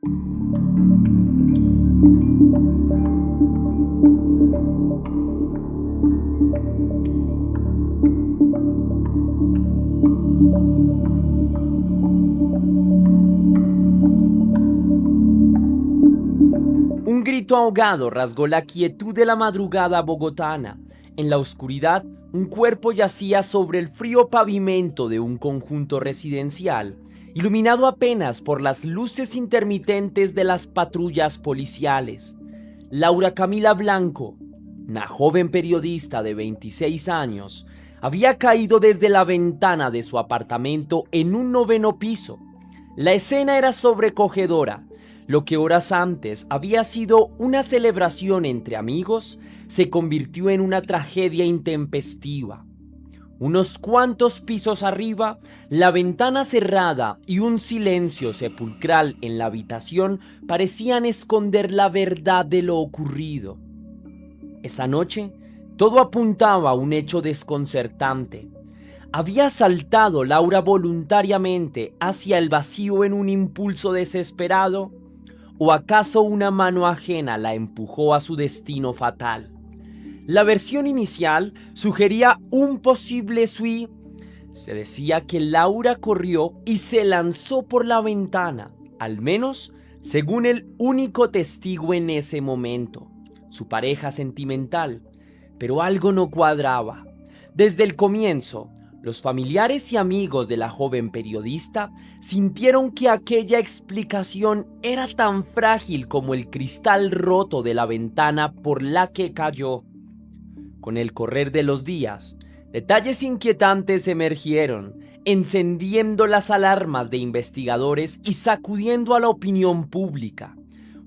Un grito ahogado rasgó la quietud de la madrugada bogotana. En la oscuridad, un cuerpo yacía sobre el frío pavimento de un conjunto residencial, iluminado apenas por las luces intermitentes de las patrullas policiales. Laura Camila Blanco, una joven periodista de 26 años, había caído desde la ventana de su apartamento en un 9º piso. La escena era sobrecogedora. Lo que horas antes había sido una celebración entre amigos se convirtió en una tragedia intempestiva. Unos cuantos pisos arriba, la ventana cerrada y un silencio sepulcral en la habitación parecían esconder la verdad de lo ocurrido. Esa noche, todo apuntaba a un hecho desconcertante. ¿Había saltado Laura voluntariamente hacia el vacío en un impulso desesperado? ¿O acaso una mano ajena la empujó a su destino fatal? La versión inicial sugería un posible suicidio. Se decía que Laura corrió y se lanzó por la ventana, al menos según el único testigo en ese momento, su pareja sentimental. Pero algo no cuadraba. Desde el comienzo, los familiares y amigos de la joven periodista sintieron que aquella explicación era tan frágil como el cristal roto de la ventana por la que cayó. Con el correr de los días, detalles inquietantes emergieron, encendiendo las alarmas de investigadores y sacudiendo a la opinión pública.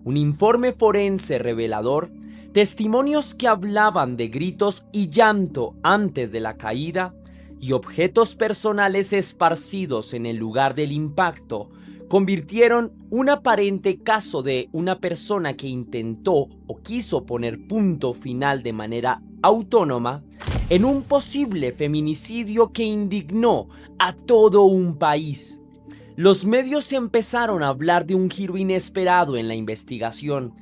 Un informe forense revelador, testimonios que hablaban de gritos y llanto antes de la caída, y objetos personales esparcidos en el lugar del impacto convirtieron un aparente caso de una persona que intentó o quiso poner punto final de manera autónoma en un posible feminicidio que indignó a todo un país. Los medios empezaron a hablar de un giro inesperado en la investigación.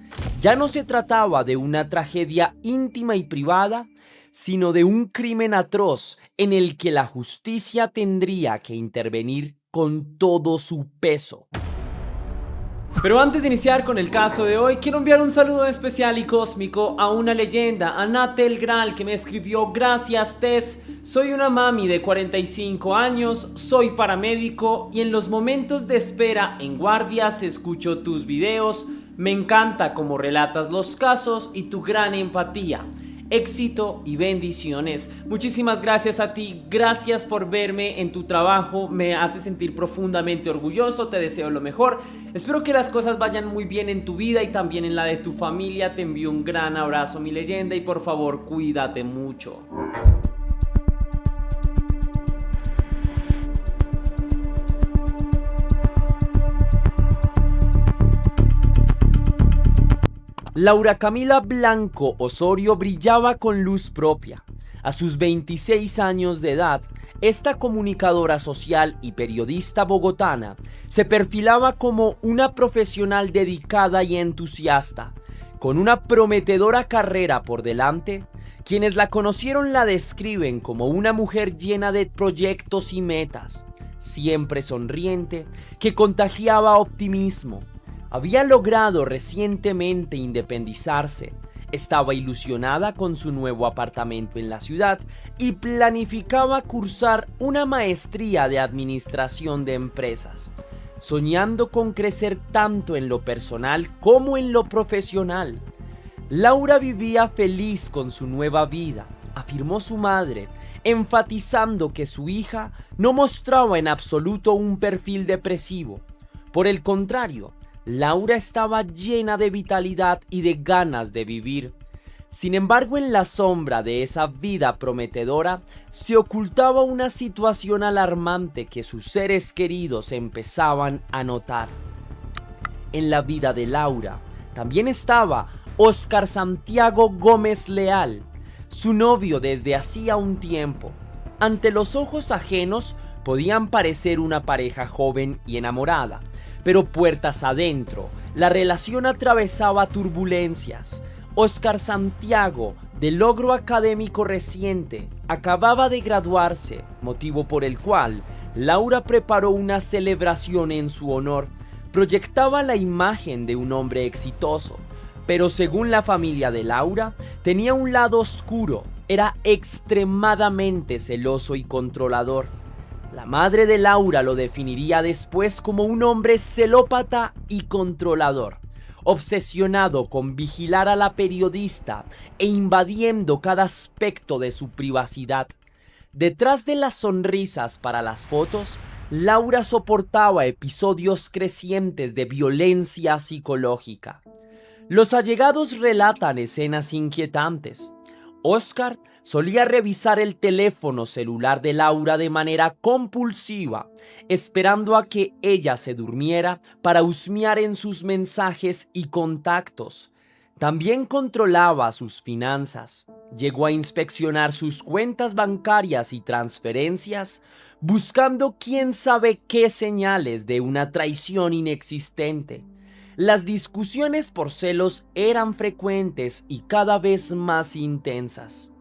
Ya no se trataba de una tragedia íntima y privada, sino de un crimen atroz en el que la justicia tendría que intervenir con todo su peso. Pero antes de iniciar con el caso de hoy, quiero enviar un saludo especial y cósmico a una leyenda, a Natel Gral, que me escribió: gracias Tess, soy una mami de 45 años, soy paramédico y en los momentos de espera en guardias escucho tus videos, me encanta cómo relatas los casos y tu gran empatía. Éxito y bendiciones. Muchísimas gracias a ti, gracias por verme en tu trabajo, me hace sentir profundamente orgulloso, te deseo lo mejor. Espero que las cosas vayan muy bien en tu vida y también en la de tu familia. Te envío un gran abrazo, mi leyenda, y por favor, cuídate mucho. Laura Camila Blanco Osorio brillaba con luz propia. A sus 26 años de edad, esta comunicadora social y periodista bogotana se perfilaba como una profesional dedicada y entusiasta. Con una prometedora carrera por delante, quienes la conocieron la describen como una mujer llena de proyectos y metas, siempre sonriente, que contagiaba optimismo. Había logrado recientemente independizarse, estaba ilusionada con su nuevo apartamento en la ciudad y planificaba cursar una maestría de administración de empresas, soñando con crecer tanto en lo personal como en lo profesional. Laura vivía feliz con su nueva vida, afirmó su madre, enfatizando que su hija no mostraba en absoluto un perfil depresivo. Por el contrario, Laura estaba llena de vitalidad y de ganas de vivir. Sin embargo, en la sombra de esa vida prometedora se ocultaba una situación alarmante que sus seres queridos empezaban a notar. En la vida de Laura también estaba Óscar Santiago Gómez Leal, su novio desde hacía un tiempo. Ante los ojos ajenos podían parecer una pareja joven y enamorada, Pero puertas adentro, la relación atravesaba turbulencias. Óscar Santiago, de logro académico reciente, acababa de graduarse, motivo por el cual Laura preparó una celebración en su honor. Proyectaba la imagen de un hombre exitoso, pero según la familia de Laura, tenía un lado oscuro, era extremadamente celoso y controlador. La madre de Laura lo definiría después como un hombre celópata y controlador, obsesionado con vigilar a la periodista e invadiendo cada aspecto de su privacidad. Detrás de las sonrisas para las fotos, Laura soportaba episodios crecientes de violencia psicológica. Los allegados relatan escenas inquietantes. Óscar solía revisar el teléfono celular de Laura de manera compulsiva, esperando a que ella se durmiera para husmear en sus mensajes y contactos. También controlaba sus finanzas. Llegó a inspeccionar sus cuentas bancarias y transferencias, buscando quién sabe qué señales de una traición inexistente. Las discusiones por celos eran frecuentes y cada vez más intensas.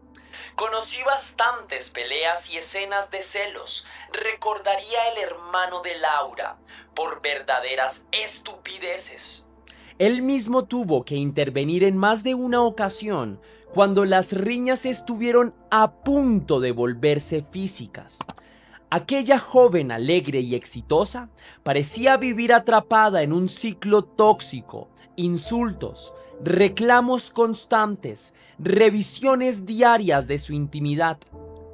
Conocí bastantes peleas y escenas de celos, recordaría el hermano de Laura, por verdaderas estupideces. Él mismo tuvo que intervenir en más de una ocasión cuando las riñas estuvieron a punto de volverse físicas. Aquella joven alegre y exitosa parecía vivir atrapada en un ciclo tóxico, insultos, reclamos constantes, revisiones diarias de su intimidad.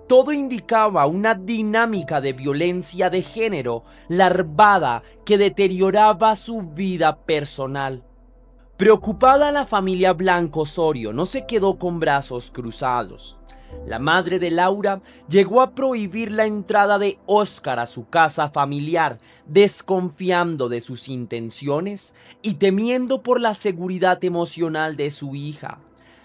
Todo indicaba una dinámica de violencia de género larvada que deterioraba su vida personal. Preocupada, la familia Blanco Osorio no se quedó con brazos cruzados. La madre de Laura llegó a prohibir la entrada de Óscar a su casa familiar, desconfiando de sus intenciones y temiendo por la seguridad emocional de su hija.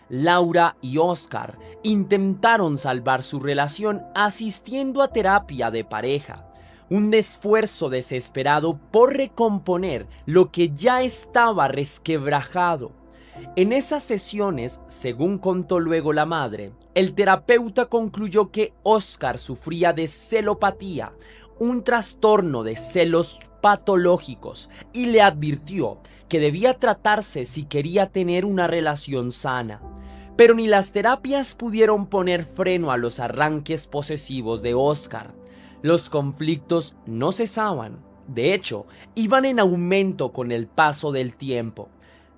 Laura y Óscar intentaron salvar su relación asistiendo a terapia de pareja, un esfuerzo desesperado por recomponer lo que ya estaba resquebrajado. En esas sesiones, según contó luego la madre, el terapeuta concluyó que Óscar sufría de celopatía, un trastorno de celos patológicos, y le advirtió que debía tratarse si quería tener una relación sana. Pero ni las terapias pudieron poner freno a los arranques posesivos de Óscar. Los conflictos no cesaban, de hecho, iban en aumento con el paso del tiempo.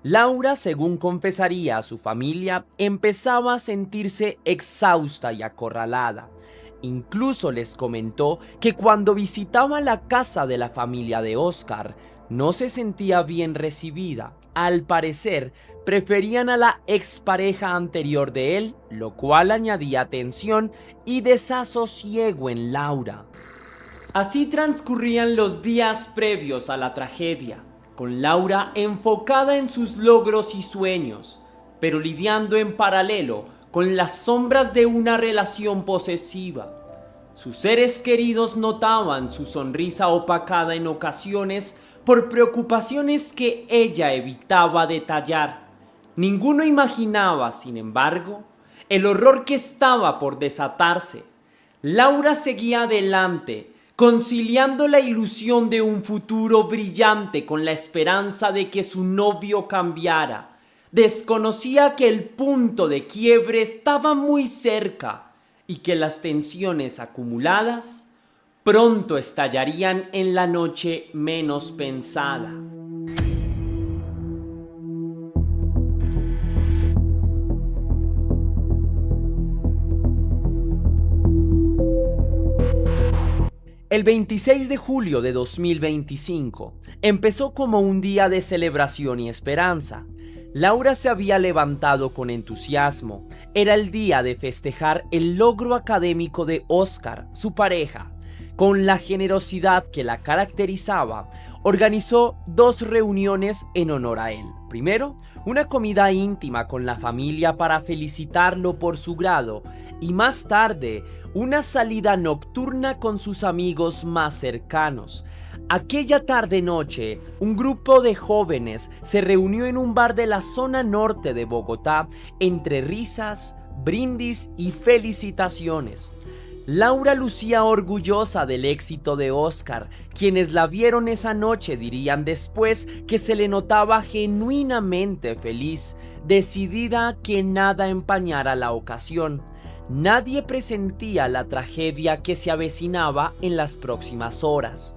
Laura, según confesaría a su familia, empezaba a sentirse exhausta y acorralada. Incluso les comentó que cuando visitaba la casa de la familia de Óscar, no se sentía bien recibida. Al parecer, preferían a la expareja anterior de él, lo cual añadía tensión y desasosiego en Laura. Así transcurrían los días previos a la tragedia, con Laura enfocada en sus logros y sueños, pero lidiando en paralelo con las sombras de una relación posesiva. Sus seres queridos notaban su sonrisa opacada en ocasiones por preocupaciones que ella evitaba detallar. Ninguno imaginaba, sin embargo, el horror que estaba por desatarse. Laura seguía adelante, conciliando la ilusión de un futuro brillante con la esperanza de que su novio cambiara. Desconocía que el punto de quiebre estaba muy cerca y que las tensiones acumuladas pronto estallarían en la noche menos pensada. El 26 de julio de 2025 empezó como un día de celebración y esperanza. Laura se había levantado con entusiasmo. Era el día de festejar el logro académico de Óscar, su pareja. Con la generosidad que la caracterizaba, organizó 2 reuniones en honor a él. Primero, una comida íntima con la familia para felicitarlo por su grado, y más tarde, una salida nocturna con sus amigos más cercanos. Aquella tarde-noche, un grupo de jóvenes se reunió en un bar de la zona norte de Bogotá entre risas, brindis y felicitaciones. Laura lucía orgullosa del éxito de Oscar. Quienes la vieron esa noche dirían después que se le notaba genuinamente feliz, decidida a que nada empañara la ocasión. Nadie presentía la tragedia que se avecinaba en las próximas horas.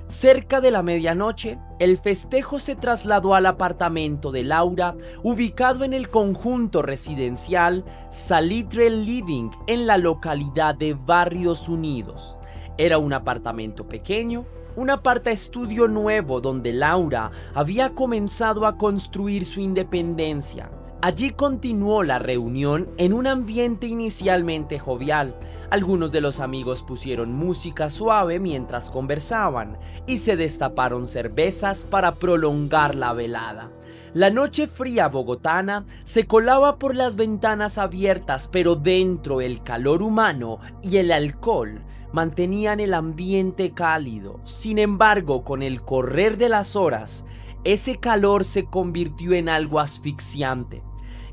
Cerca de la medianoche, el festejo se trasladó al apartamento de Laura, ubicado en el conjunto residencial Salitre Living en la localidad de Barrios Unidos. Era un apartamento pequeño, un apartaestudio nuevo donde Laura había comenzado a construir su independencia. Allí continuó la reunión en un ambiente inicialmente jovial. Algunos de los amigos pusieron música suave mientras conversaban y se destaparon cervezas para prolongar la velada. La noche fría bogotana se colaba por las ventanas abiertas, pero dentro el calor humano y el alcohol mantenían el ambiente cálido. Sin embargo, con el correr de las horas, ese calor se convirtió en algo asfixiante.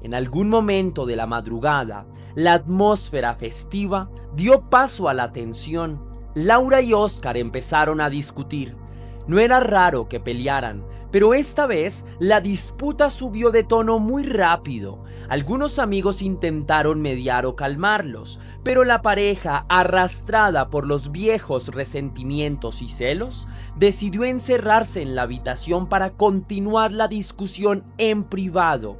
En algún momento de la madrugada, la atmósfera festiva dio paso a la tensión. Laura y Oscar empezaron a discutir. No era raro que pelearan, pero esta vez la disputa subió de tono muy rápido. Algunos amigos intentaron mediar o calmarlos, pero la pareja, arrastrada por los viejos resentimientos y celos, decidió encerrarse en la habitación para continuar la discusión en privado.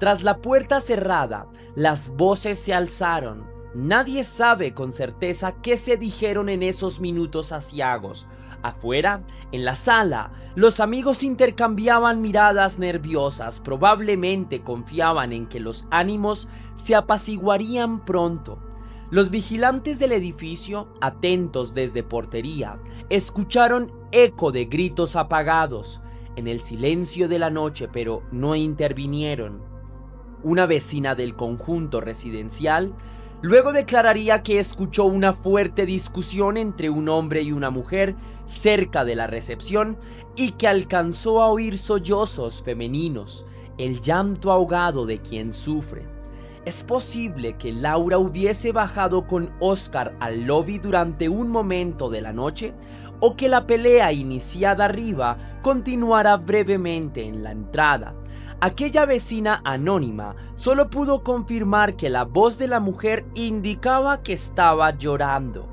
Tras la puerta cerrada, las voces se alzaron. Nadie sabe con certeza qué se dijeron en esos minutos aciagos. Afuera, en la sala, los amigos intercambiaban miradas nerviosas. Probablemente confiaban en que los ánimos se apaciguarían pronto. Los vigilantes del edificio, atentos desde portería, escucharon eco de gritos apagados en el silencio de la noche, pero no intervinieron. Una vecina del conjunto residencial luego declararía que escuchó una fuerte discusión entre un hombre y una mujer cerca de la recepción y que alcanzó a oír sollozos femeninos, el llanto ahogado de quien sufre. Es posible que Laura hubiese bajado con Oscar al lobby durante un momento de la noche o que la pelea iniciada arriba continuara brevemente en la entrada. Aquella vecina anónima solo pudo confirmar que la voz de la mujer indicaba que estaba llorando.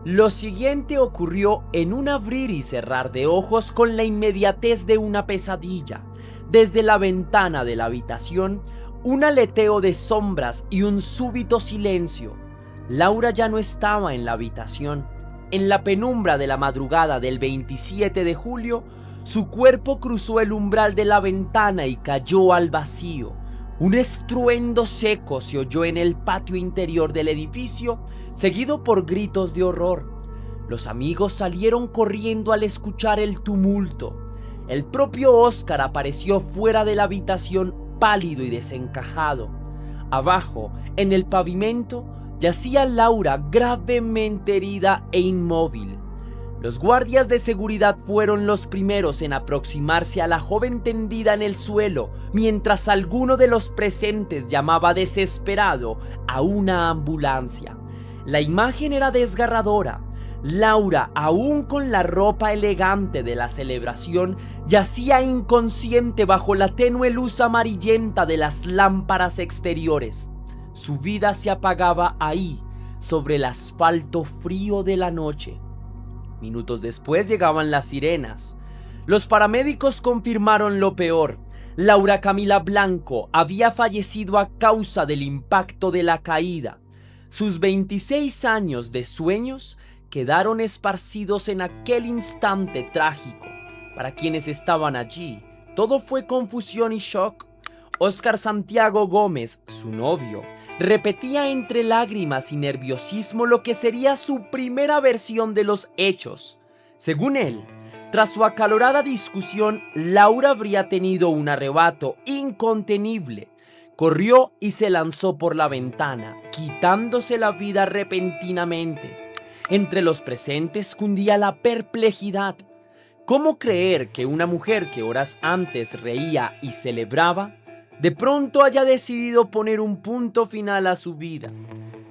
Lo siguiente ocurrió en un abrir y cerrar de ojos con la inmediatez de una pesadilla. Desde la ventana de la habitación, un aleteo de sombras y un súbito silencio. Laura ya no estaba en la habitación. En la penumbra de la madrugada del 27 de julio, su cuerpo cruzó el umbral de la ventana y cayó al vacío. Un estruendo seco se oyó en el patio interior del edificio, seguido por gritos de horror. Los amigos salieron corriendo al escuchar el tumulto. El propio Oscar apareció fuera de la habitación, pálido y desencajado. Abajo, en el pavimento, yacía Laura gravemente herida e inmóvil. Los guardias de seguridad fueron los primeros en aproximarse a la joven tendida en el suelo, mientras alguno de los presentes llamaba desesperado a una ambulancia. La imagen era desgarradora. Laura, aún con la ropa elegante de la celebración, yacía inconsciente bajo la tenue luz amarillenta de las lámparas exteriores. Su vida se apagaba ahí, sobre el asfalto frío de la noche. Minutos después llegaban las sirenas. Los paramédicos confirmaron lo peor. Laura Camila Blanco había fallecido a causa del impacto de la caída. Sus 26 años de sueños quedaron esparcidos en aquel instante trágico. Para quienes estaban allí, todo fue confusión y shock. Oscar Santiago Gómez, su novio, repetía entre lágrimas y nerviosismo lo que sería su primera versión de los hechos. Según él, tras su acalorada discusión, Laura habría tenido un arrebato incontenible. Corrió y se lanzó por la ventana, quitándose la vida repentinamente. Entre los presentes cundía la perplejidad. ¿Cómo creer que una mujer que horas antes reía y celebraba, de pronto haya decidido poner un punto final a su vida?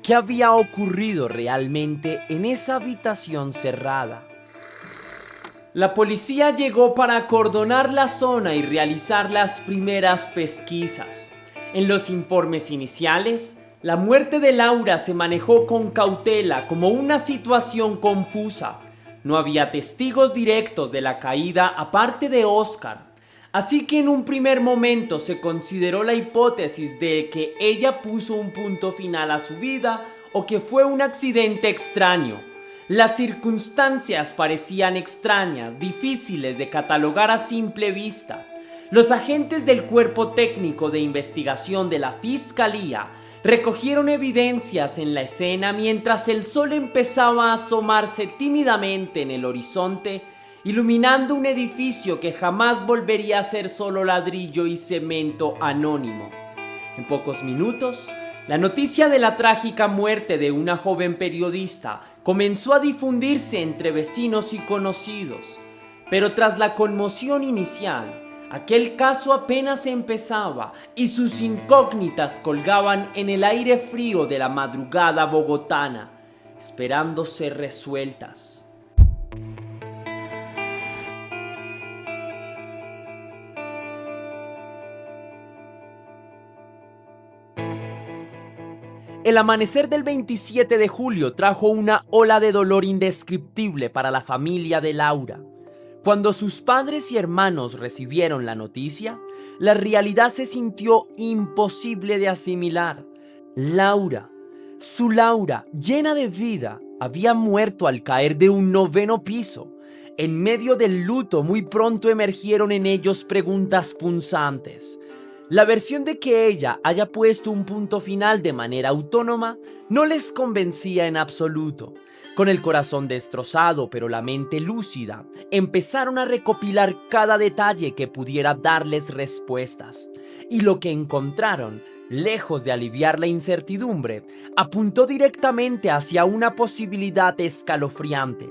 ¿Qué había ocurrido realmente en esa habitación cerrada? La policía llegó para acordonar la zona y realizar las primeras pesquisas. En los informes iniciales, la muerte de Laura se manejó con cautela como una situación confusa. No había testigos directos de la caída aparte de Oscar. Así que en un primer momento se consideró la hipótesis de que ella puso un punto final a su vida o que fue un accidente extraño. Las circunstancias parecían extrañas, difíciles de catalogar a simple vista. Los agentes del Cuerpo Técnico de Investigación de la Fiscalía recogieron evidencias en la escena mientras el sol empezaba a asomarse tímidamente en el horizonte, iluminando un edificio que jamás volvería a ser solo ladrillo y cemento anónimo. En pocos minutos, la noticia de la trágica muerte de una joven periodista comenzó a difundirse entre vecinos y conocidos. Pero tras la conmoción inicial, aquel caso apenas empezaba y sus incógnitas colgaban en el aire frío de la madrugada bogotana, esperando ser resueltas. El amanecer del 27 de julio trajo una ola de dolor indescriptible para la familia de Laura. Cuando sus padres y hermanos recibieron la noticia, la realidad se sintió imposible de asimilar. Laura, su Laura, llena de vida, había muerto al caer de un 9º piso. En medio del luto, muy pronto emergieron en ellos preguntas punzantes. La versión de que ella haya puesto un punto final de manera autónoma no les convencía en absoluto. Con el corazón destrozado pero la mente lúcida, empezaron a recopilar cada detalle que pudiera darles respuestas. Y lo que encontraron, lejos de aliviar la incertidumbre, apuntó directamente hacia una posibilidad escalofriante: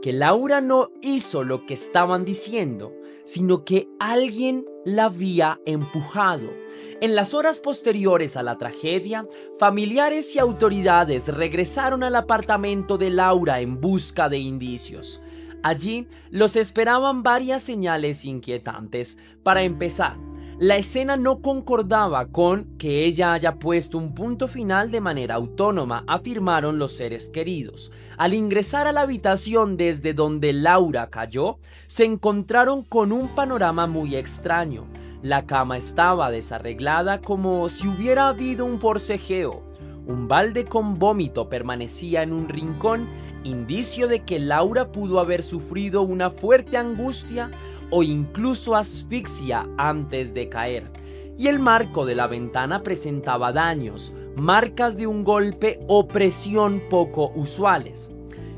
que Laura no hizo lo que estaban diciendo, sino que alguien la había empujado. En las horas posteriores a la tragedia, familiares y autoridades regresaron al apartamento de Laura en busca de indicios. Allí los esperaban varias señales inquietantes. Para empezar, la escena no concordaba con que ella haya puesto un punto final de manera autónoma, afirmaron los seres queridos. Al ingresar a la habitación desde donde Laura cayó, se encontraron con un panorama muy extraño. La cama estaba desarreglada como si hubiera habido un forcejeo. Un balde con vómito permanecía en un rincón, indicio de que Laura pudo haber sufrido una fuerte angustia o incluso asfixia antes de caer. Y el marco de la ventana presentaba daños, marcas de un golpe o presión poco usuales.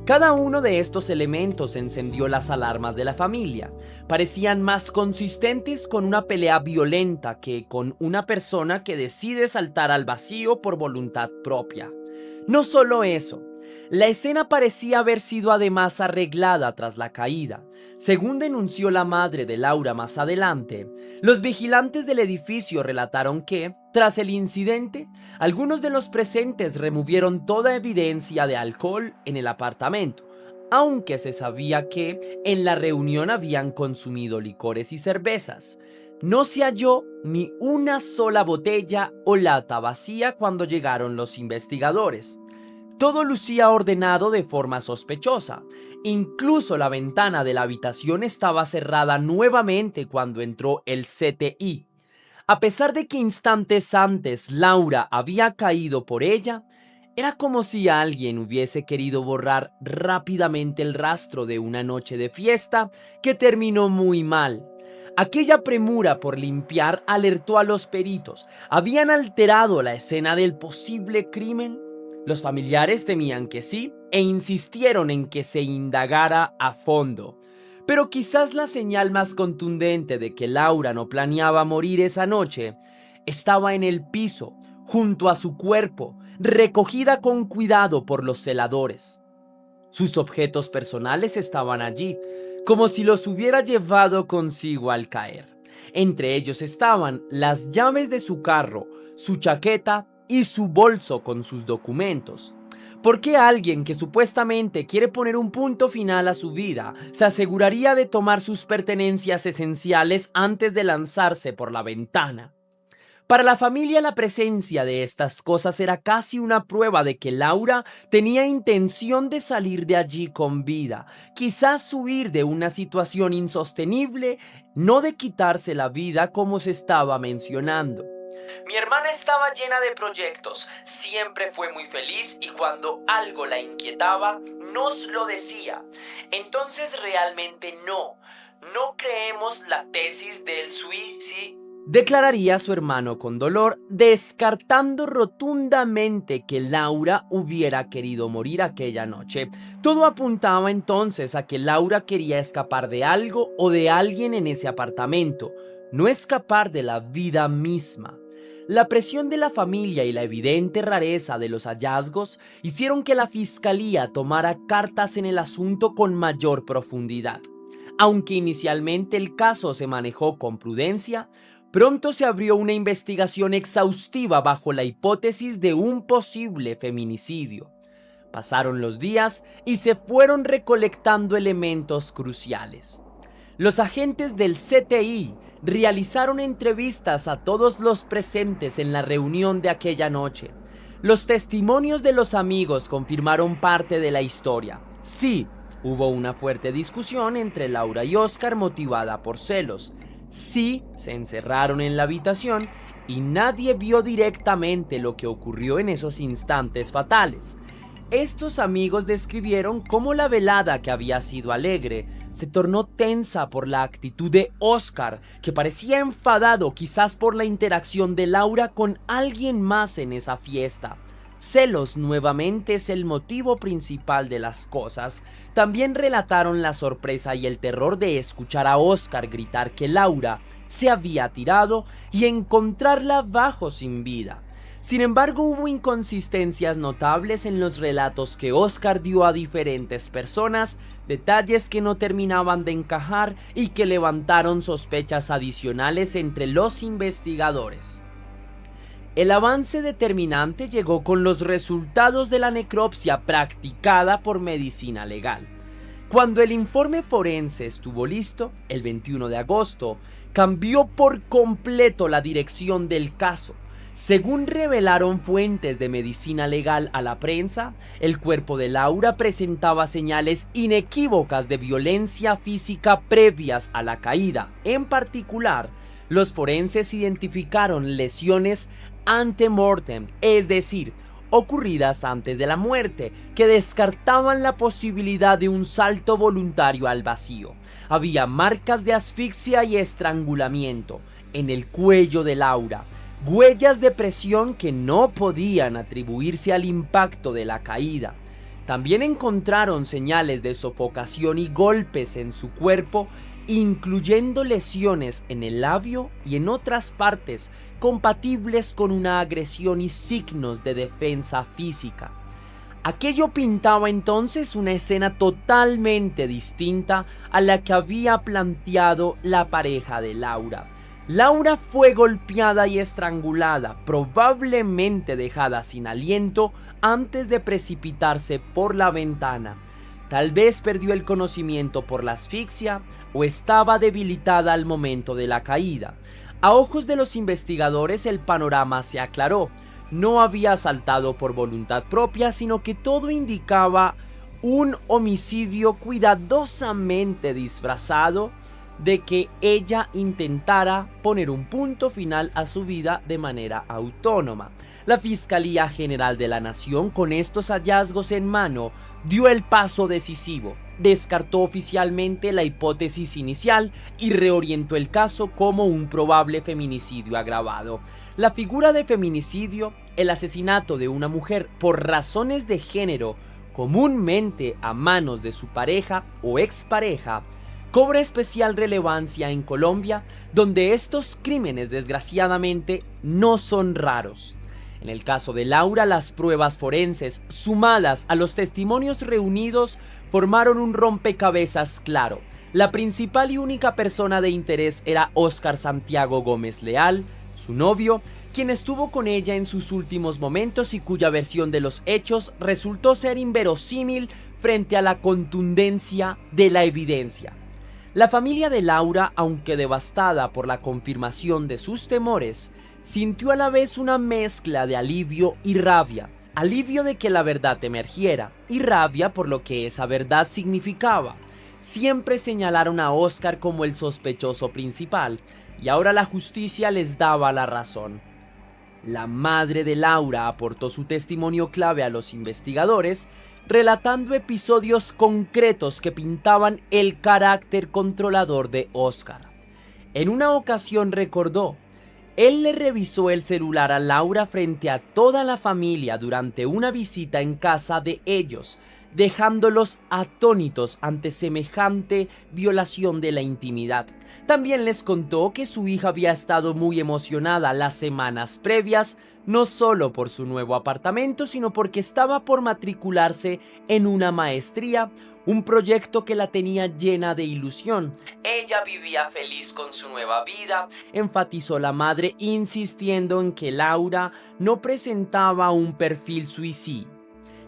Cada uno de estos elementos encendió las alarmas de la familia. Parecían más consistentes con una pelea violenta que con una persona que decide saltar al vacío por voluntad propia. No solo eso, la escena parecía haber sido además arreglada tras la caída. Según denunció la madre de Laura más adelante, los vigilantes del edificio relataron que, tras el incidente, algunos de los presentes removieron toda evidencia de alcohol en el apartamento, aunque se sabía que en la reunión habían consumido licores y cervezas. No se halló ni una sola botella o lata vacía cuando llegaron los investigadores. Todo lucía ordenado de forma sospechosa. Incluso la ventana de la habitación estaba cerrada nuevamente cuando entró el CTI. A pesar de que instantes antes Laura había caído por ella, era como si alguien hubiese querido borrar rápidamente el rastro de una noche de fiesta que terminó muy mal. Aquella premura por limpiar alertó a los peritos. ¿Habían alterado la escena del posible crimen? Los familiares temían que sí e insistieron en que se indagara a fondo. Pero quizás la señal más contundente de que Laura no planeaba morir esa noche estaba en el piso, junto a su cuerpo, recogida con cuidado por los celadores. Sus objetos personales estaban allí, como si los hubiera llevado consigo al caer. Entre ellos estaban las llaves de su carro, su chaqueta y su bolso con sus documentos. ¿Por qué alguien que supuestamente quiere poner un punto final a su vida se aseguraría de tomar sus pertenencias esenciales antes de lanzarse por la ventana? Para la familia, la presencia de estas cosas era casi una prueba de que Laura tenía intención de salir de allí con vida, quizás huir de una situación insostenible, no de quitarse la vida como se estaba mencionando. Mi hermana estaba llena de proyectos, siempre fue muy feliz y cuando algo la inquietaba, nos lo decía. Entonces realmente no creemos la tesis del suicidio, declararía su hermano con dolor, descartando rotundamente que Laura hubiera querido morir aquella noche. Todo apuntaba entonces a que Laura quería escapar de algo o de alguien en ese apartamento, no escapar de la vida misma. La presión de la familia y la evidente rareza de los hallazgos hicieron que la fiscalía tomara cartas en el asunto con mayor profundidad. Aunque inicialmente el caso se manejó con prudencia, pronto se abrió una investigación exhaustiva bajo la hipótesis de un posible feminicidio. Pasaron los días y se fueron recolectando elementos cruciales. Los agentes del CTI realizaron entrevistas a todos los presentes en la reunión de aquella noche. Los testimonios de los amigos confirmaron parte de la historia. Sí, hubo una fuerte discusión entre Laura y Oscar motivada por celos. Sí, se encerraron en la habitación y nadie vio directamente lo que ocurrió en esos instantes fatales. Estos amigos describieron cómo la velada, que había sido alegre, se tornó tensa por la actitud de Oscar, que parecía enfadado quizás por la interacción de Laura con alguien más en esa fiesta. Celos nuevamente es el motivo principal de las cosas. También relataron la sorpresa y el terror de escuchar a Oscar gritar que Laura se había tirado y encontrarla bajo sin vida. Sin embargo, hubo inconsistencias notables en los relatos que Oscar dio a diferentes personas, detalles que no terminaban de encajar y que levantaron sospechas adicionales entre los investigadores. El avance determinante llegó con los resultados de la necropsia practicada por medicina legal. Cuando el informe forense estuvo listo, el 21 de agosto, cambió por completo la dirección del caso. Según revelaron fuentes de medicina legal a la prensa, el cuerpo de Laura presentaba señales inequívocas de violencia física previas a la caída. En particular, los forenses identificaron lesiones ante-mortem, es decir, ocurridas antes de la muerte, que descartaban la posibilidad de un salto voluntario al vacío. Había marcas de asfixia y estrangulamiento en el cuello de Laura, huellas de presión que no podían atribuirse al impacto de la caída. También encontraron señales de sofocación y golpes en su cuerpo, incluyendo lesiones en el labio y en otras partes compatibles con una agresión y signos de defensa física. Aquello pintaba entonces una escena totalmente distinta a la que había planteado la pareja de Laura. Laura fue golpeada y estrangulada, probablemente dejada sin aliento antes de precipitarse por la ventana. Tal vez perdió el conocimiento por la asfixia o estaba debilitada al momento de la caída. A ojos de los investigadores el panorama se aclaró. No había saltado por voluntad propia, sino que todo indicaba un homicidio cuidadosamente disfrazado de que ella intentara poner un punto final a su vida de manera autónoma. La Fiscalía General de la Nación, con estos hallazgos en mano, dio el paso decisivo, descartó oficialmente la hipótesis inicial y reorientó el caso como un probable feminicidio agravado. La figura de feminicidio, el asesinato de una mujer por razones de género, comúnmente a manos de su pareja o expareja, cobra especial relevancia en Colombia, donde estos crímenes desgraciadamente no son raros. En el caso de Laura, las pruebas forenses, sumadas a los testimonios reunidos, formaron un rompecabezas claro. La principal y única persona de interés era Óscar Santiago Gómez Leal, su novio, quien estuvo con ella en sus últimos momentos y cuya versión de los hechos resultó ser inverosímil frente a la contundencia de la evidencia. La familia de Laura, aunque devastada por la confirmación de sus temores, sintió a la vez una mezcla de alivio y rabia. Alivio de que la verdad emergiera y rabia por lo que esa verdad significaba. Siempre señalaron a Óscar como el sospechoso principal y ahora la justicia les daba la razón. La madre de Laura aportó su testimonio clave a los investigadores, relatando episodios concretos que pintaban el carácter controlador de Óscar. En una ocasión recordó: él le revisó el celular a Laura frente a toda la familia durante una visita en casa de ellos, dejándolos atónitos ante semejante violación de la intimidad. También les contó que su hija había estado muy emocionada las semanas previas, no solo por su nuevo apartamento, sino porque estaba por matricularse en una maestría, un proyecto que la tenía llena de ilusión. Ella vivía feliz con su nueva vida, enfatizó la madre, insistiendo en que Laura no presentaba un perfil suicida.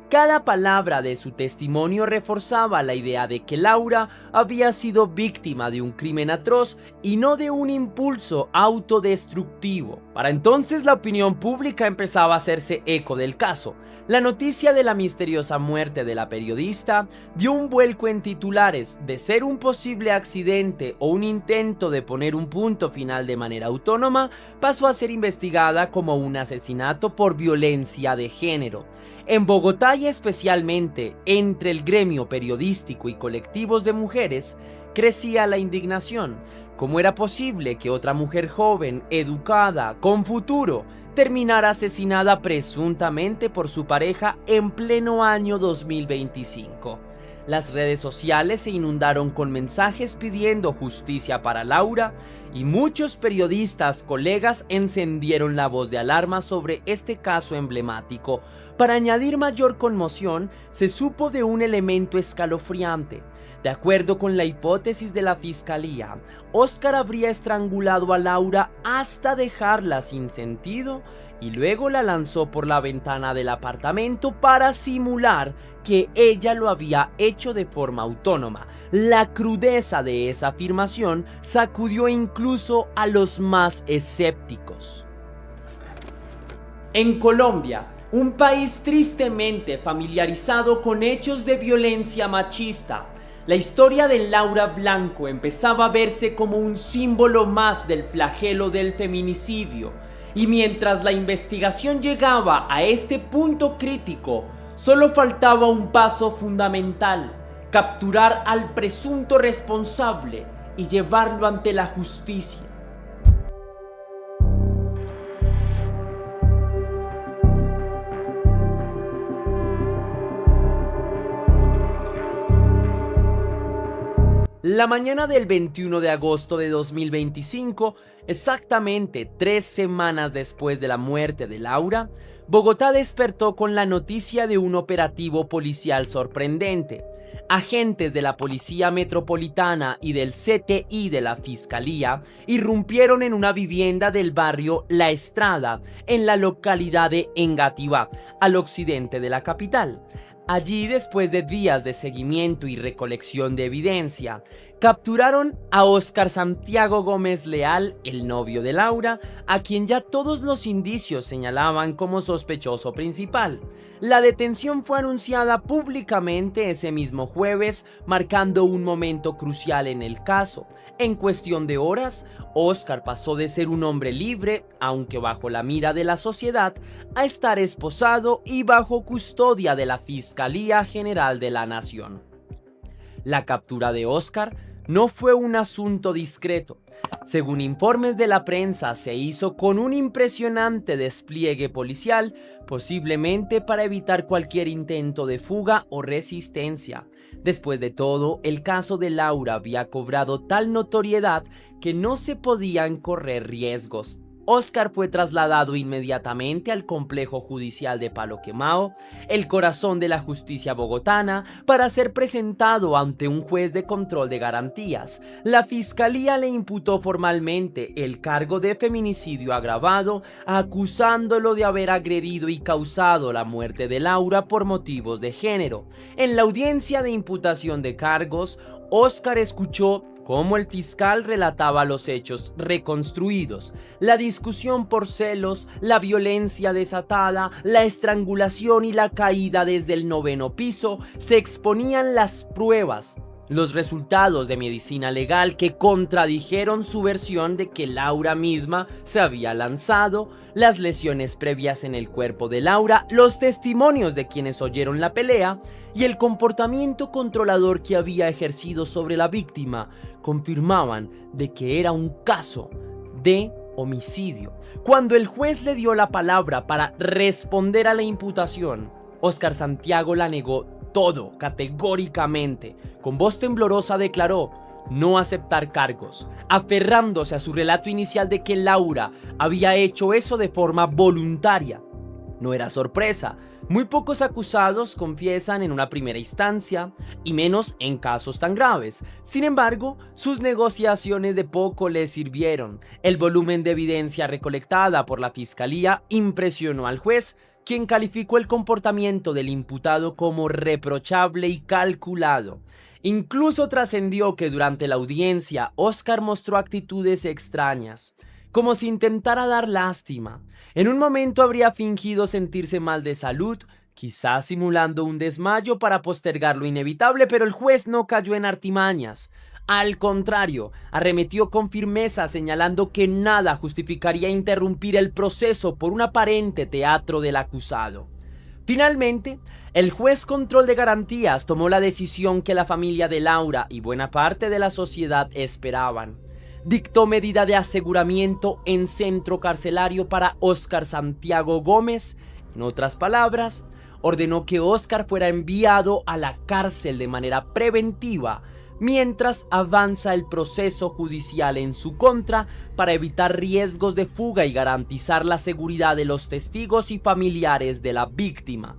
Cada palabra de su testimonio reforzaba la idea de que Laura había sido víctima de un crimen atroz y no de un impulso autodestructivo. Para entonces la opinión pública empezaba a hacerse eco del caso. La noticia de la misteriosa muerte de la periodista dio un vuelco en titulares. De ser un posible accidente o un intento de poner un punto final de manera autónoma, pasó a ser investigada como un asesinato por violencia de género. En Bogotá y especialmente entre el gremio periodístico y colectivos de mujeres, crecía la indignación. ¿Cómo era posible que otra mujer joven, educada, con futuro, terminara asesinada presuntamente por su pareja en pleno año 2025? Las redes sociales se inundaron con mensajes pidiendo justicia para Laura y muchos periodistas colegas encendieron la voz de alarma sobre este caso emblemático. Para añadir mayor conmoción, se supo de un elemento escalofriante. De acuerdo con la hipótesis de la fiscalía, Óscar habría estrangulado a Laura hasta dejarla sin sentido y luego la lanzó por la ventana del apartamento para simular que ella lo había hecho de forma autónoma. La crudeza de esa afirmación sacudió incluso a los más escépticos. En Colombia, un país tristemente familiarizado con hechos de violencia machista, la historia de Laura Blanco empezaba a verse como un símbolo más del flagelo del feminicidio. Y mientras la investigación llegaba a este punto crítico, solo faltaba un paso fundamental: capturar al presunto responsable y llevarlo ante la justicia. La mañana del 21 de agosto de 2025, exactamente 3 semanas después de la muerte de Laura, Bogotá despertó con la noticia de un operativo policial sorprendente. Agentes de la Policía Metropolitana y del CTI de la Fiscalía irrumpieron en una vivienda del barrio La Estrada, en la localidad de Engativá, al occidente de la capital. Allí, después de días de seguimiento y recolección de evidencia, capturaron a Óscar Santiago Gómez Leal, el novio de Laura, a quien ya todos los indicios señalaban como sospechoso principal. La detención fue anunciada públicamente ese mismo jueves, marcando un momento crucial en el caso. En cuestión de horas, Óscar pasó de ser un hombre libre, aunque bajo la mira de la sociedad, a estar esposado y bajo custodia de la Fiscalía General de la Nación. La captura de Óscar no fue un asunto discreto. Según informes de la prensa, se hizo con un impresionante despliegue policial, posiblemente para evitar cualquier intento de fuga o resistencia. Después de todo, el caso de Laura había cobrado tal notoriedad que no se podían correr riesgos. Óscar fue trasladado inmediatamente al complejo judicial de Palo Quemado, el corazón de la justicia bogotana, para ser presentado ante un juez de control de garantías. La fiscalía le imputó formalmente el cargo de feminicidio agravado, acusándolo de haber agredido y causado la muerte de Laura por motivos de género. En la audiencia de imputación de cargos, Óscar escuchó cómo el fiscal relataba los hechos reconstruidos, la discusión por celos, la violencia desatada, la estrangulación y la caída desde el 9º piso. Se exponían las pruebas, los resultados de medicina legal que contradijeron su versión de que Laura misma se había lanzado, las lesiones previas en el cuerpo de Laura, los testimonios de quienes oyeron la pelea y el comportamiento controlador que había ejercido sobre la víctima confirmaban de que era un caso de homicidio. Cuando el juez le dio la palabra para responder a la imputación, Óscar Santiago la negó todo categóricamente. Con voz temblorosa declaró no aceptar cargos, aferrándose a su relato inicial de que Laura había hecho eso de forma voluntaria. No era sorpresa, muy pocos acusados confiesan en una primera instancia, y menos en casos tan graves. Sin embargo, sus negociaciones de poco les sirvieron. El volumen de evidencia recolectada por la fiscalía impresionó al juez, quien calificó el comportamiento del imputado como reprochable y calculado. Incluso trascendió que durante la audiencia Óscar mostró actitudes extrañas, como si intentara dar lástima. En un momento habría fingido sentirse mal de salud, quizás simulando un desmayo para postergar lo inevitable, pero el juez no cayó en artimañas. Al contrario, arremetió con firmeza, señalando que nada justificaría interrumpir el proceso por un aparente teatro del acusado. Finalmente, el juez control de garantías tomó la decisión que la familia de Laura y buena parte de la sociedad esperaban. Dictó medida de aseguramiento en centro carcelario para Óscar Santiago Gómez. En otras palabras, ordenó que Óscar fuera enviado a la cárcel de manera preventiva mientras avanza el proceso judicial en su contra para evitar riesgos de fuga y garantizar la seguridad de los testigos y familiares de la víctima.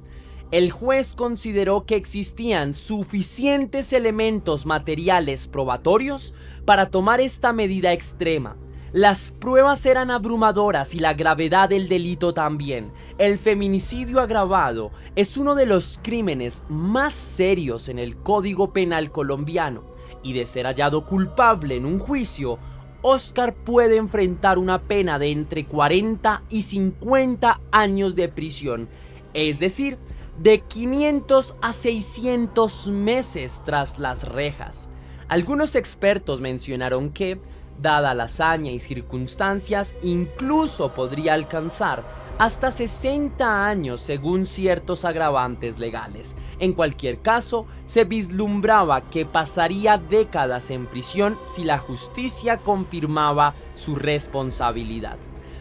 El juez consideró que existían suficientes elementos materiales probatorios para tomar esta medida extrema. Las pruebas eran abrumadoras y la gravedad del delito también. El feminicidio agravado es uno de los crímenes más serios en el Código Penal colombiano, y de ser hallado culpable en un juicio, Óscar puede enfrentar una pena de entre 40 y 50 años de prisión, es decir, de 500 a 600 meses tras las rejas. Algunos expertos mencionaron que, dada la hazaña y circunstancias, incluso podría alcanzar hasta 60 años según ciertos agravantes legales. En cualquier caso, se vislumbraba que pasaría décadas en prisión si la justicia confirmaba su responsabilidad.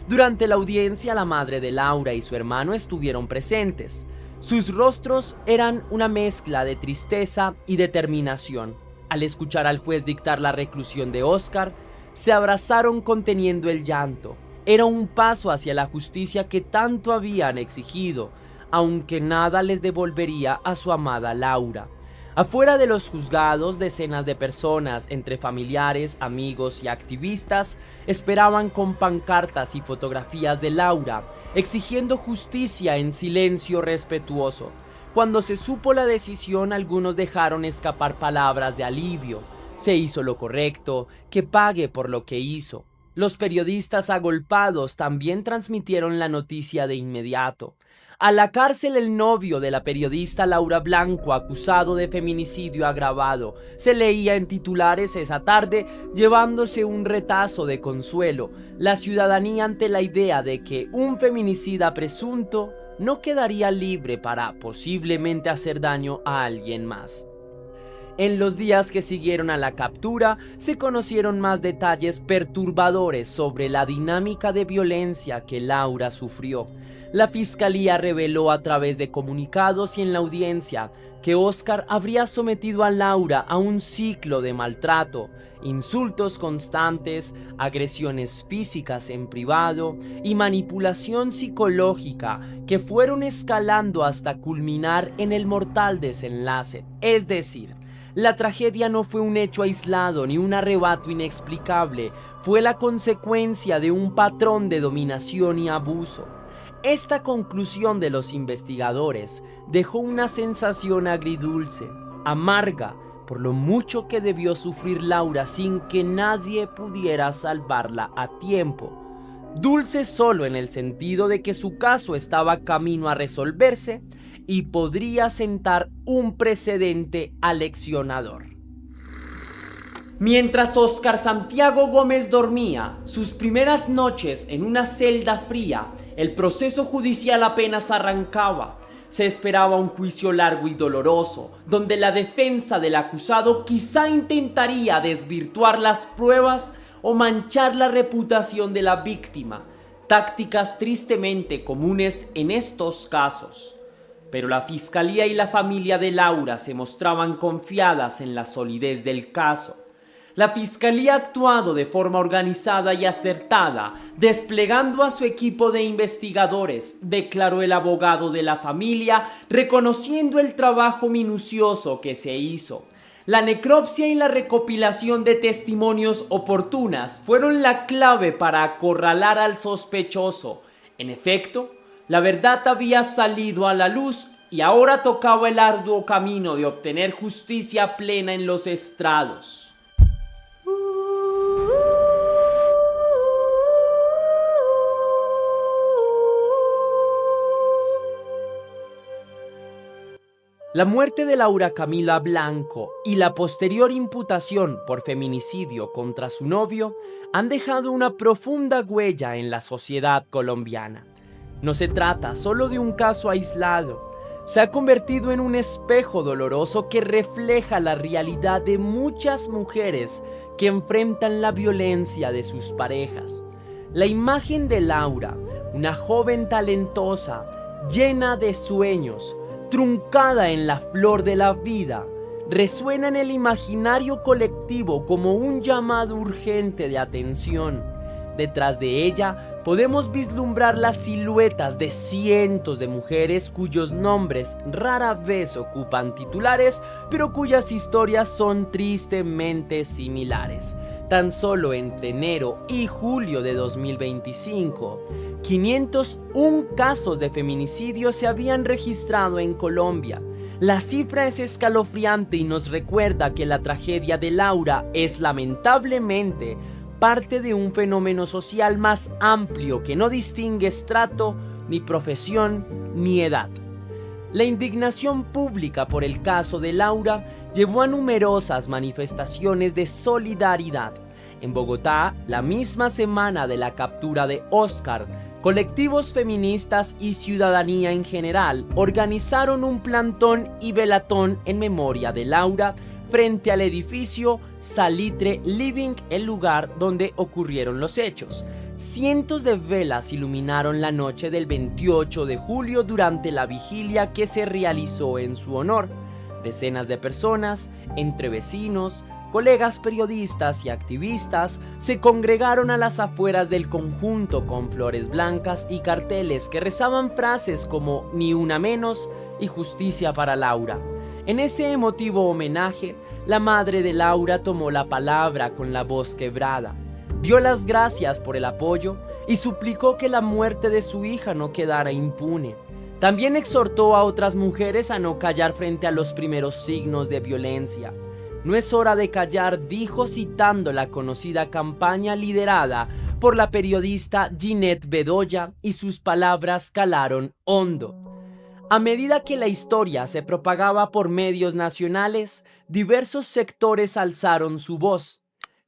Durante la audiencia, la madre de Laura y su hermano estuvieron presentes. Sus rostros eran una mezcla de tristeza y determinación. Al escuchar al juez dictar la reclusión de Óscar, se abrazaron conteniendo el llanto. Era un paso hacia la justicia que tanto habían exigido, aunque nada les devolvería a su amada Laura. Afuera de los juzgados, decenas de personas, entre familiares, amigos y activistas, esperaban con pancartas y fotografías de Laura, exigiendo justicia en silencio respetuoso. Cuando se supo la decisión, algunos dejaron escapar palabras de alivio. Se hizo lo correcto, que pague por lo que hizo. Los periodistas agolpados también transmitieron la noticia de inmediato. A la cárcel el novio de la periodista Laura Blanco, acusado de feminicidio agravado, se leía en titulares esa tarde, llevándose un retazo de consuelo. La ciudadanía ante la idea de que un feminicida presunto no quedaría libre para posiblemente hacer daño a alguien más. En los días que siguieron a la captura, se conocieron más detalles perturbadores sobre la dinámica de violencia que Laura sufrió. La fiscalía reveló a través de comunicados y en la audiencia que Oscar habría sometido a Laura a un ciclo de maltrato, insultos constantes, agresiones físicas en privado y manipulación psicológica que fueron escalando hasta culminar en el mortal desenlace. Es decir, la tragedia no fue un hecho aislado ni un arrebato inexplicable, fue la consecuencia de un patrón de dominación y abuso. Esta conclusión de los investigadores dejó una sensación agridulce, amarga, por lo mucho que debió sufrir Laura sin que nadie pudiera salvarla a tiempo. Dulce solo en el sentido de que su caso estaba camino a resolverse y podría sentar un precedente aleccionador. Mientras Óscar Santiago Gómez dormía sus primeras noches en una celda fría, el proceso judicial apenas arrancaba. Se esperaba un juicio largo y doloroso, donde la defensa del acusado quizá intentaría desvirtuar las pruebas o manchar la reputación de la víctima, tácticas tristemente comunes en estos casos. Pero la fiscalía y la familia de Laura se mostraban confiadas en la solidez del caso. La fiscalía ha actuado de forma organizada y acertada, desplegando a su equipo de investigadores, declaró el abogado de la familia, reconociendo el trabajo minucioso que se hizo. La necropsia y la recopilación de testimonios oportunas fueron la clave para acorralar al sospechoso. En efecto, la verdad había salido a la luz y ahora tocaba el arduo camino de obtener justicia plena en los estrados. La muerte de Laura Camila Blanco y la posterior imputación por feminicidio contra su novio han dejado una profunda huella en la sociedad colombiana. No se trata solo de un caso aislado, se ha convertido en un espejo doloroso que refleja la realidad de muchas mujeres que enfrentan la violencia de sus parejas. La imagen de Laura, una joven talentosa, llena de sueños, truncada en la flor de la vida, resuena en el imaginario colectivo como un llamado urgente de atención. Detrás de ella podemos vislumbrar las siluetas de cientos de mujeres cuyos nombres rara vez ocupan titulares, pero cuyas historias son tristemente similares. Tan solo entre enero y julio de 2025, 501 casos de feminicidio se habían registrado en Colombia. La cifra es escalofriante y nos recuerda que la tragedia de Laura es lamentablemente parte de un fenómeno social más amplio que no distingue estrato, ni profesión, ni edad. La indignación pública por el caso de Laura llevó a numerosas manifestaciones de solidaridad. En Bogotá, la misma semana de la captura de Óscar, colectivos feministas y ciudadanía en general organizaron un plantón y velatón en memoria de Laura frente al edificio Salitre Living, el lugar donde ocurrieron los hechos. Cientos de velas iluminaron la noche del 28 de julio durante la vigilia que se realizó en su honor. Decenas de personas, entre vecinos, colegas periodistas y activistas, se congregaron a las afueras del conjunto con flores blancas y carteles que rezaban frases como "ni una menos" y "justicia para Laura". En ese emotivo homenaje, la madre de Laura tomó la palabra con la voz quebrada, dio las gracias por el apoyo y suplicó que la muerte de su hija no quedara impune. También exhortó a otras mujeres a no callar frente a los primeros signos de violencia. No es hora de callar, dijo citando la conocida campaña liderada por la periodista Ginette Bedoya, y sus palabras calaron hondo. A medida que la historia se propagaba por medios nacionales, diversos sectores alzaron su voz.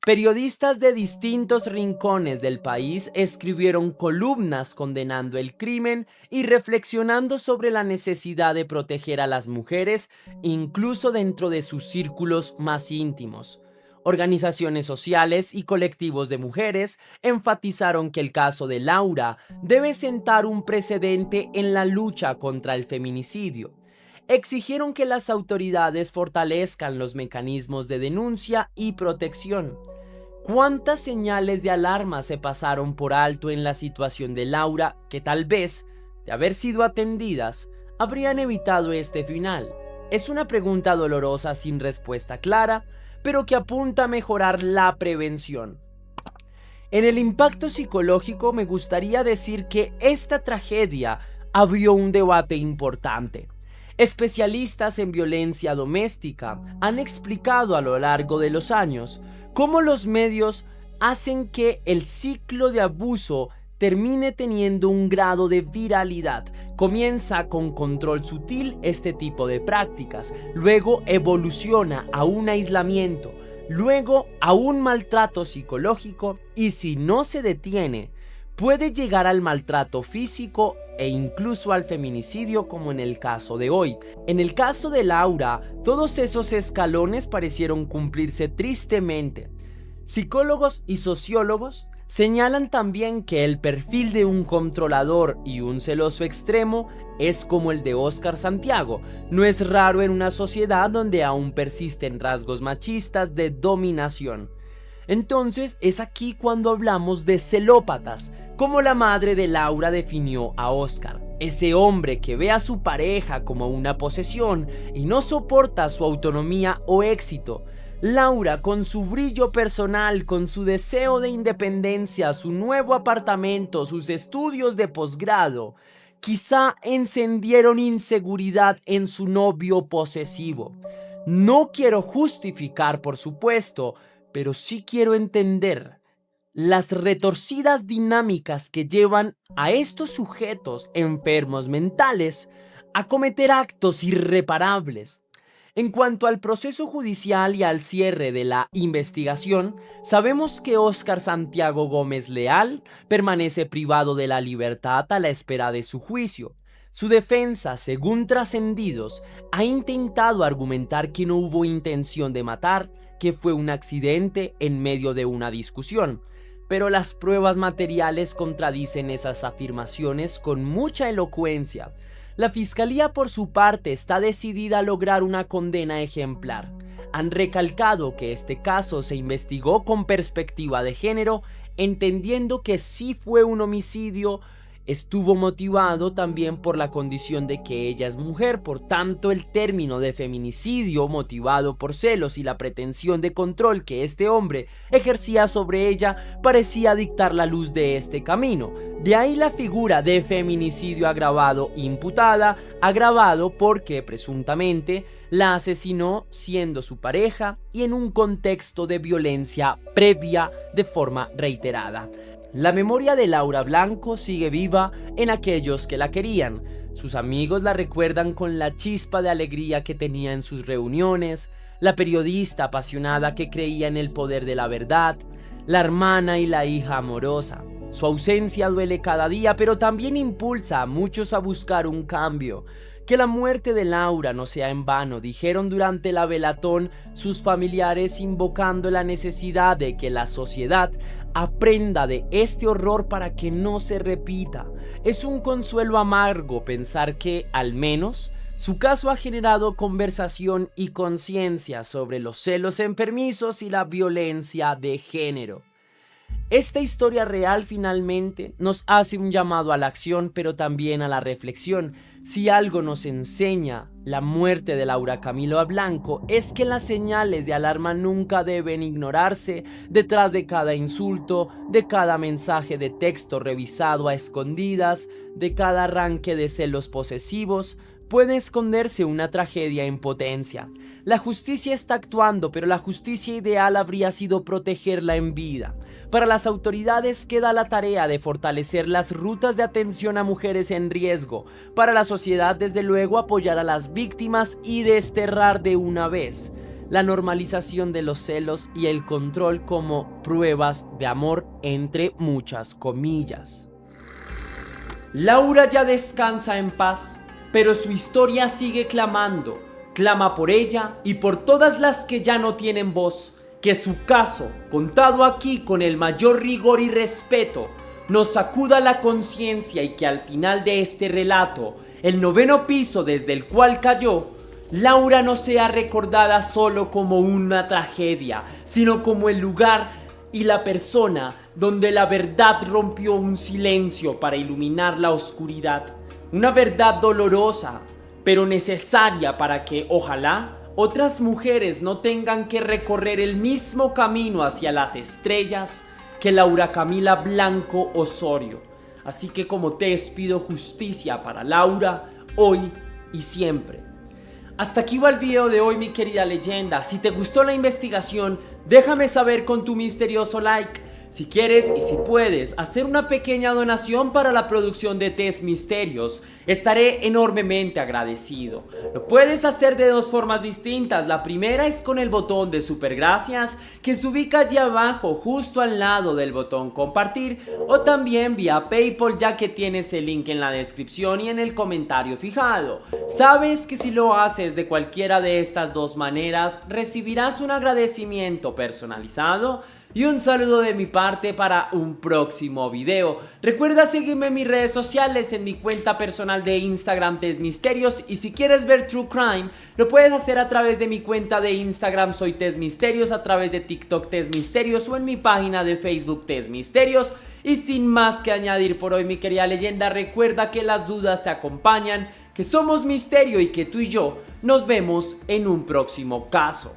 Periodistas de distintos rincones del país escribieron columnas condenando el crimen y reflexionando sobre la necesidad de proteger a las mujeres, incluso dentro de sus círculos más íntimos. Organizaciones sociales y colectivos de mujeres enfatizaron que el caso de Laura debe sentar un precedente en la lucha contra el feminicidio. Exigieron que las autoridades fortalezcan los mecanismos de denuncia y protección. ¿Cuántas señales de alarma se pasaron por alto en la situación de Laura que tal vez, de haber sido atendidas, habrían evitado este final? Es una pregunta dolorosa sin respuesta clara, pero que apunta a mejorar la prevención. En el impacto psicológico me gustaría decir que esta tragedia abrió un debate importante. Especialistas en violencia doméstica han explicado a lo largo de los años cómo los medios hacen que el ciclo de abuso termine teniendo un grado de viralidad. Comienza con control sutil este tipo de prácticas, luego evoluciona a un aislamiento, luego a un maltrato psicológico y si no se detiene, puede llegar al maltrato físico e incluso al feminicidio como en el caso de hoy. En el caso de Laura, todos esos escalones parecieron cumplirse tristemente. Psicólogos y sociólogos señalan también que el perfil de un controlador y un celoso extremo es como el de Óscar Santiago. No es raro en una sociedad donde aún persisten rasgos machistas de dominación. Entonces es aquí cuando hablamos de celópatas, como la madre de Laura definió a Óscar. Ese hombre que ve a su pareja como una posesión y no soporta su autonomía o éxito. Laura, con su brillo personal, con su deseo de independencia, su nuevo apartamento, sus estudios de posgrado, quizá encendieron inseguridad en su novio posesivo. No quiero justificar, por supuesto, pero sí quiero entender las retorcidas dinámicas que llevan a estos sujetos enfermos mentales a cometer actos irreparables. En cuanto al proceso judicial y al cierre de la investigación, sabemos que Óscar Santiago Gómez Leal permanece privado de la libertad a la espera de su juicio. Su defensa, según trascendidos, ha intentado argumentar que no hubo intención de matar, que fue un accidente en medio de una discusión. Pero las pruebas materiales contradicen esas afirmaciones con mucha elocuencia. La fiscalía, por su parte, está decidida a lograr una condena ejemplar. Han recalcado que este caso se investigó con perspectiva de género, entendiendo que sí fue un homicidio. Estuvo motivado también por la condición de que ella es mujer, por tanto el término de feminicidio motivado por celos y la pretensión de control que este hombre ejercía sobre ella parecía dictar la luz de este camino. De ahí la figura de feminicidio agravado imputada, agravado porque presuntamente la asesinó siendo su pareja y en un contexto de violencia previa de forma reiterada. La memoria de Laura Blanco sigue viva en aquellos que la querían. Sus amigos la recuerdan con la chispa de alegría que tenía en sus reuniones, la periodista apasionada que creía en el poder de la verdad, la hermana y la hija amorosa. Su ausencia duele cada día, pero también impulsa a muchos a buscar un cambio. Que la muerte de Laura no sea en vano, dijeron durante la velatón sus familiares, invocando la necesidad de que la sociedad aprenda de este horror para que no se repita. Es un consuelo amargo pensar que, al menos, su caso ha generado conversación y conciencia sobre los celos enfermizos y la violencia de género. Esta historia real finalmente nos hace un llamado a la acción, pero también a la reflexión. Si algo nos enseña la muerte de Laura Camilo Blanco es que las señales de alarma nunca deben ignorarse. Detrás de cada insulto, de cada mensaje de texto revisado a escondidas, de cada arranque de celos posesivos, puede esconderse una tragedia en potencia. La justicia está actuando, pero la justicia ideal habría sido protegerla en vida. Para las autoridades queda la tarea de fortalecer las rutas de atención a mujeres en riesgo. Para la sociedad, desde luego, apoyar a las víctimas y desterrar de una vez la normalización de los celos y el control como pruebas de amor, entre muchas comillas. Laura ya descansa en paz, pero su historia sigue clamando. Clama por ella y por todas las que ya no tienen voz. Que su caso, contado aquí con el mayor rigor y respeto, nos sacuda la conciencia y que al final de este relato, el 9º piso desde el cual cayó, Laura no sea recordada solo como una tragedia, sino como el lugar y la persona donde la verdad rompió un silencio para iluminar la oscuridad. Una verdad dolorosa, pero necesaria para que, ojalá, otras mujeres no tengan que recorrer el mismo camino hacia las estrellas que Laura Camila Blanco Osorio. Así que como te pido justicia para Laura, hoy y siempre. Hasta aquí va el video de hoy, mi querida leyenda. Si te gustó la investigación, déjame saber con tu misterioso like. Si quieres y si puedes hacer una pequeña donación para la producción de Test Misterios, estaré enormemente agradecido. Lo puedes hacer de dos formas distintas. La primera es con el botón de super gracias que se ubica allí abajo justo al lado del botón compartir, o también vía PayPal, ya que tienes el link en la descripción y en el comentario fijado. Sabes que si lo haces de cualquiera de estas dos maneras recibirás un agradecimiento personalizado y un saludo de mi parte para un próximo video. Recuerda seguirme en mis redes sociales, en mi cuenta personal de Instagram Test Misterios, y si quieres ver True Crime lo puedes hacer a través de mi cuenta de Instagram Soy Test Misterios, a través de TikTok Test Misterios o en mi página de Facebook Test Misterios. Y sin más que añadir por hoy, mi querida leyenda, recuerda que las dudas te acompañan, que somos misterio y que tú y yo nos vemos en un próximo caso.